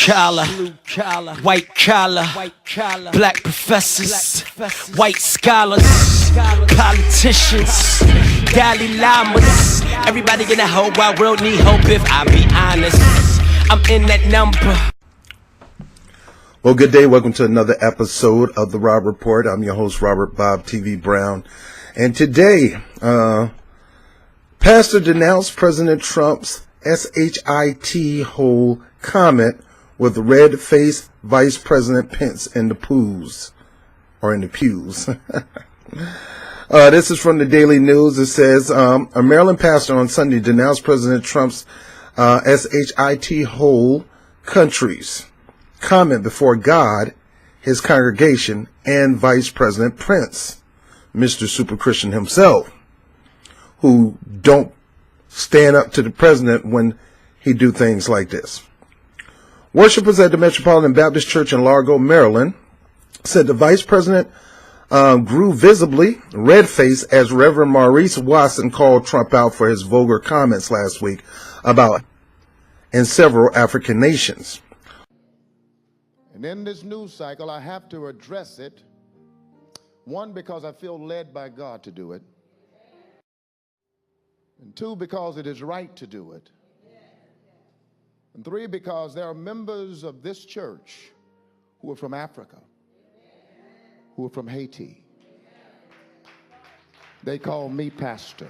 collar, white collar, black professors, white scholars, politicians, Dalai Lamas. Everybody in the whole wide world need hope if I be honest. I'm in that number. Well, good day. Welcome to another episode of the Rob Report. I'm your host, Robert Bob TV Brown. And today, Pastor denounced President Trump's SHIT hole comment with red-faced Vice President Pence in the pews. This is from the Daily News. It says, a Maryland pastor on Sunday denounced President Trump's SHIT whole country's comment before God, his congregation, and Vice President Pence, Mr. Super Christian himself, who don't stand up to the president when he do things like this. Worshippers at the Metropolitan Baptist Church in Largo, Maryland, said the vice president grew visibly red-faced as Reverend Maurice Watson called Trump out for his vulgar comments last week about in several African nations. And in this news cycle, I have to address it. One, because I feel led by God to do it. And two, because it is right to do it. And three, because there are members of this church who are from Africa, who are from Haiti. They call me pastor.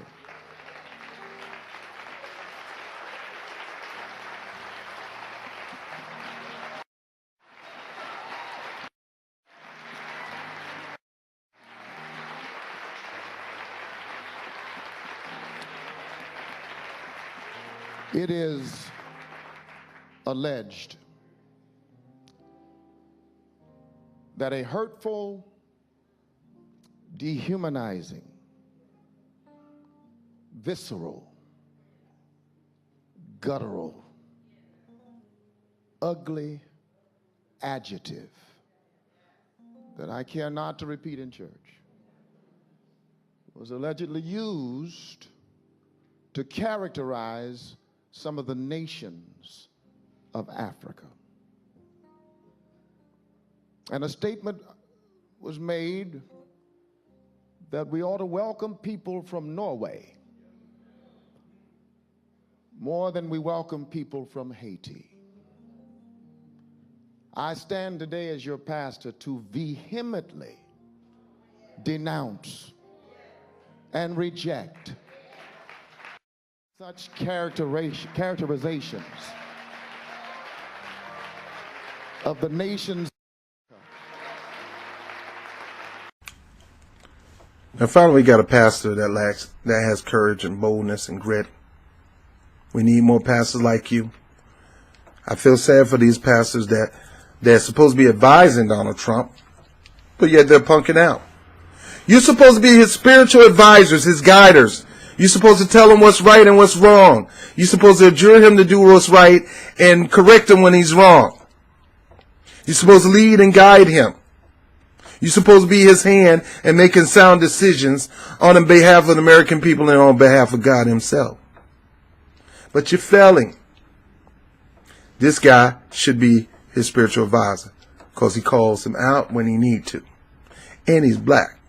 It is alleged that a hurtful, dehumanizing, visceral, guttural, ugly adjective that I care not to repeat in church was allegedly used to characterize some of the nations of Africa. And a statement was made that we ought to welcome people from Norway more than we welcome people from Haiti. I stand today as your pastor to vehemently denounce and reject such characterizations of the nations. And finally, we got a pastor that has courage and boldness and grit. We need more pastors like you. I feel sad for these pastors that they're supposed to be advising Donald Trump, but yet they're punking out. You're supposed to be his spiritual advisors, his guiders. You're supposed to tell him what's right and what's wrong. You're supposed to adjure him to do what's right and correct him when he's wrong. You're supposed to lead and guide him. You're supposed to be his hand and making sound decisions on behalf of the American people and on behalf of God himself. But you're failing. This guy should be his spiritual advisor because he calls him out when he need to. And he's black.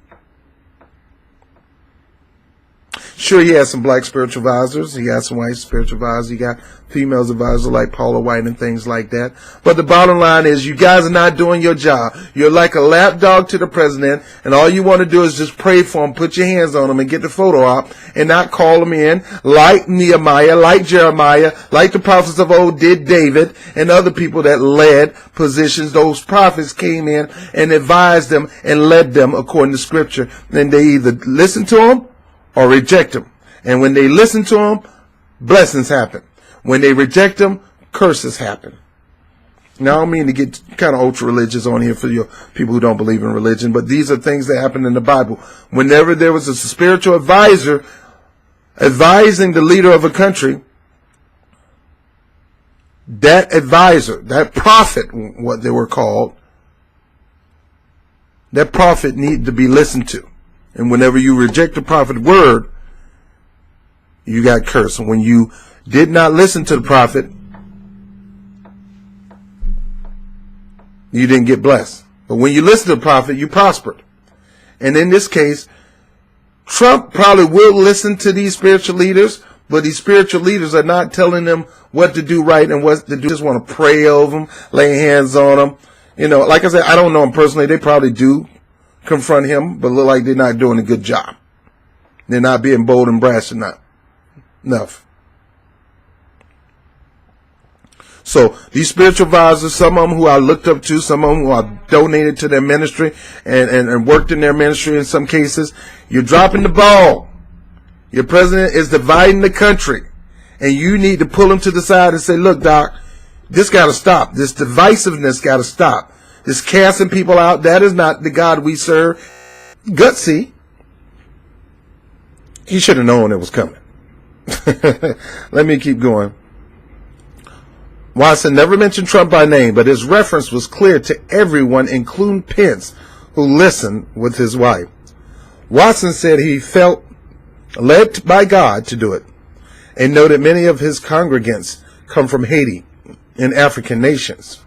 Sure, he has some black spiritual advisors. He got some white spiritual advisors. He got female advisors like Paula White and things like that. But the bottom line is you guys are not doing your job. You're like a lapdog to the president, and all you want to do is just pray for him, put your hands on him, and get the photo op, and not call him in like Nehemiah, like Jeremiah, like the prophets of old did David, and other people that led positions. Those prophets came in and advised them and led them according to Scripture. And they either listened to him or reject him. And when they listen to him, blessings happen. When they reject him, curses happen. Now, I don't mean to get kind of ultra-religious on here for your people who don't believe in religion, but these are things that happen in the Bible. Whenever there was a spiritual advisor advising the leader of a country, that advisor, that prophet, what they were called, that prophet needed to be listened to. And whenever you reject the prophet's word, you got cursed. And when you did not listen to the prophet, you didn't get blessed. But when you listen to the prophet, you prospered. And in this case, Trump probably will listen to these spiritual leaders, but these spiritual leaders are not telling them what to do right and what to do. Just want to pray over them, lay hands on them. You know, like I said, I don't know them personally. They probably do confront him, but look like they're not doing a good job. They're not being bold and brash enough. So these spiritual advisors, some of them who I looked up to, some of them who I donated to their ministry and worked in their ministry in some cases, you're dropping the ball. Your president is dividing the country, and you need to pull him to the side and say, look, Doc, this got to stop. This divisiveness got to stop. This casting people out, that is not the God we serve. Gutsy. He should have known it was coming. Let me keep going. Watson never mentioned Trump by name, but his reference was clear to everyone, including Pence, who listened with his wife. Watson said he felt led by God to do it, and noted many of his congregants come from Haiti and African nations.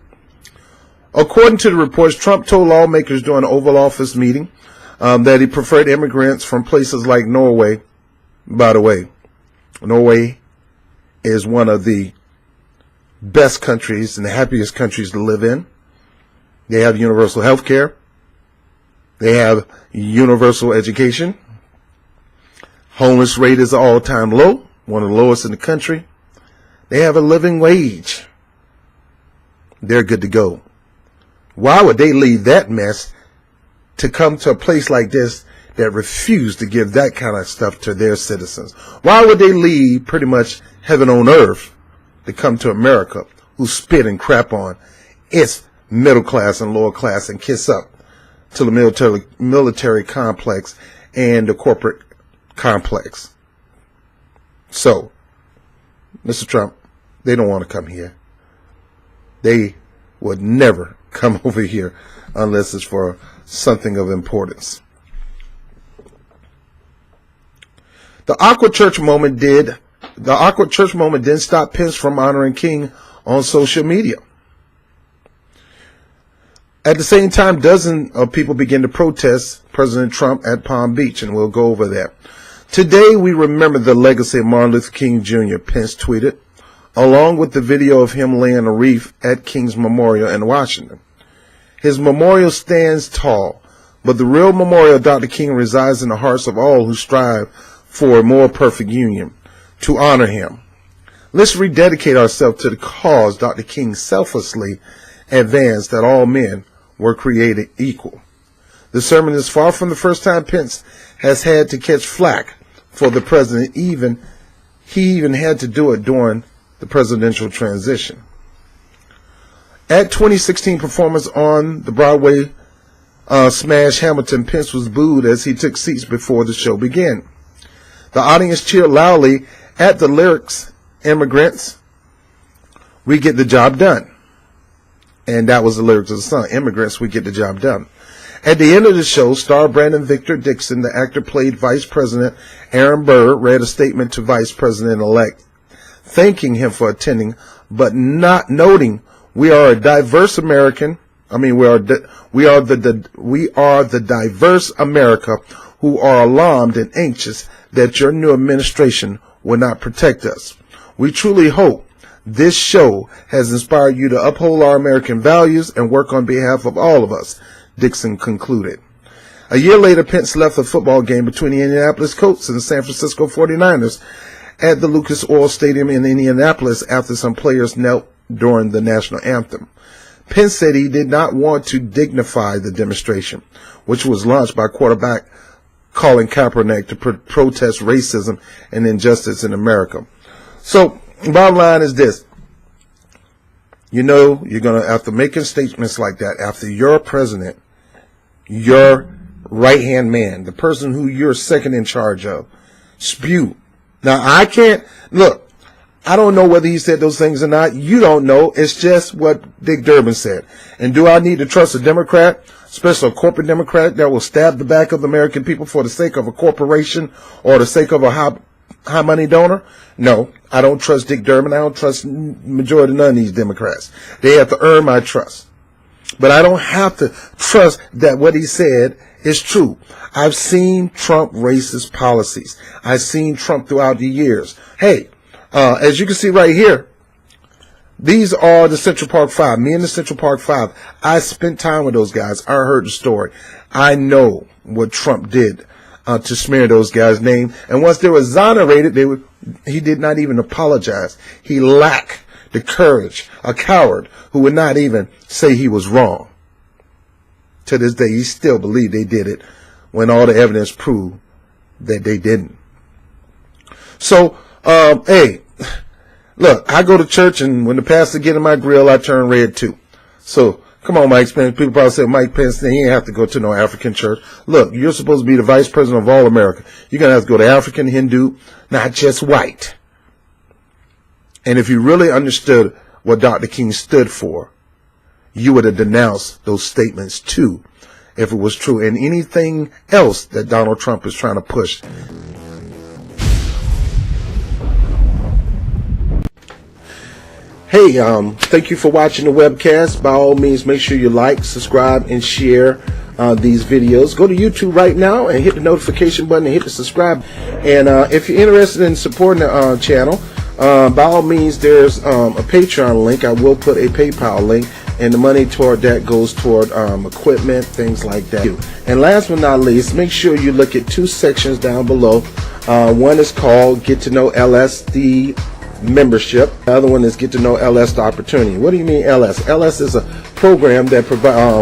According to the reports, Trump told lawmakers during the Oval Office meeting that he preferred immigrants from places like Norway. By the way, Norway is one of the best countries and the happiest countries to live in. They have universal health care. They have universal education. Homeless rate is all-time low, one of the lowest in the country. They have a living wage. They're good to go. Why would they leave that mess to come to a place like this that refused to give that kind of stuff to their citizens? Why would they leave pretty much heaven on earth to come to America, who spit and crap on its middle class and lower class and kiss up to the military complex and the corporate complex? So, Mr. Trump, they don't want to come here. They would never come over here unless it's for something of importance. The awkward church moment didn't stop Pence from honoring King on social media. At the same time, dozens of people began to protest President Trump at Palm Beach, and we'll go over that. Today, we remember the legacy of Martin Luther King Jr., Pence tweeted, along with the video of him laying a wreath at King's Memorial in Washington. His memorial stands tall, but the real memorial of Dr. King resides in the hearts of all who strive for a more perfect union. To honor him, let's rededicate ourselves to the cause Dr. King selflessly advanced, that all men were created equal. The sermon is far from the first time Pence has had to catch flack for the president. He even had to do it during the presidential transition. At 2016 performance on the Broadway smash Hamilton, Pence was booed as he took seats before the show began. The audience cheered loudly at the lyrics, "Immigrants, we get the job done." And that was the lyrics of the song, "Immigrants, we get the job done." At the end of the show, star Brandon Victor Dixon, the actor played Vice President Aaron Burr, read a statement to Vice President-elect, thanking him for attending, but not noting, we are a diverse American. We are the diverse America who are alarmed and anxious that your new administration will not protect us. We truly hope this show has inspired you to uphold our American values and work on behalf of all of us, Dixon concluded. A year later, Pence left a football game between the Indianapolis Colts and the San Francisco 49ers at the Lucas Oil Stadium in Indianapolis after some players knelt during the national anthem. Pence said he did not want to dignify the demonstration, which was launched by quarterback Colin Kaepernick to protest racism and injustice in America. So, bottom line is this. You know, you're going to, after making statements like that, after your president, your right-hand man, the person who you're second in charge of, spew. Now, I can't, look, I don't know whether he said those things or not. You don't know. It's just what Dick Durbin said. And do I need to trust a Democrat, especially a corporate Democrat, that will stab the back of the American people for the sake of a corporation or the sake of a high money donor? No, I don't trust Dick Durbin. I don't trust majority of none of these Democrats. They have to earn my trust. But I don't have to trust that what he said is true. I've seen Trump racist policies. I've seen Trump throughout the years. Hey, as you can see right here, these are the Central Park Five. Me and the Central Park Five. I spent time with those guys. I heard the story. I know what Trump did to smear those guys' name. And once they were exonerated, he did not even apologize. He lacked the courage, a coward who would not even say he was wrong. To this day, he still believes they did it when all the evidence proved that they didn't. So, hey, look, I go to church, and when the pastor get in my grill, I turn red too. So, come on, Mike Pence. People probably say Mike Pence, he ain't have to go to no African church. Look, you're supposed to be the vice president of all America. You're going to have to go to African, Hindu, not just white. And if you really understood what Dr. King stood for, you would have denounced those statements too, if it was true. And anything else that Donald Trump is trying to push. Hey, thank you for watching the webcast. By all means, make sure you like, subscribe, and share these videos. Go to YouTube right now and hit the notification button and hit the subscribe. And if you're interested in supporting the channel, by all means, there's a Patreon link. I will put a PayPal link, and the money toward that goes toward equipment, things like that. And last but not least, make sure you look at two sections down below. One is called Get to Know LS, the membership. The other one is Get to Know LS, the opportunity. What do you mean LS? LS is a program that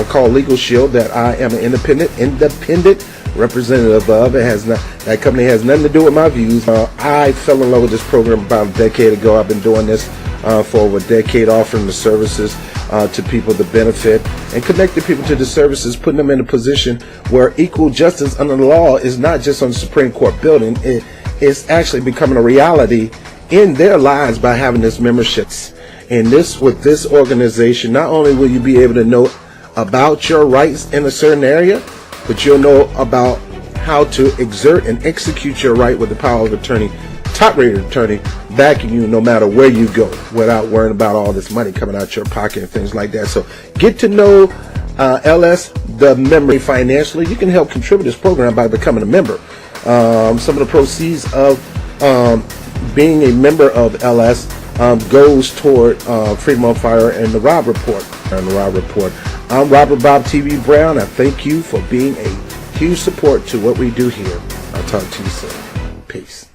called Legal Shield that I am an independent representative of. It has not, that company has nothing to do with my views. I fell in love with this program about a decade ago. I've been doing this for over a decade, offering the services to people to benefit and connecting people to the services, putting them in a position where equal justice under the law is not just on the Supreme Court building. It's actually becoming a reality in their lives by having this memberships. And with this organization, not only will you be able to know about your rights in a certain area, but you'll know about how to exert and execute your right with the power of attorney, top-rated attorney, backing you no matter where you go, without worrying about all this money coming out your pocket and things like that. So get to know LS, the member, financially. You can help contribute to this program by becoming a member. Some of the proceeds of being a member of LS goes toward Freedom on Fire and the Rob Report. I'm Robert Bob TV Brown. I thank you for being a huge support to what we do here. I'll talk to you soon. Peace.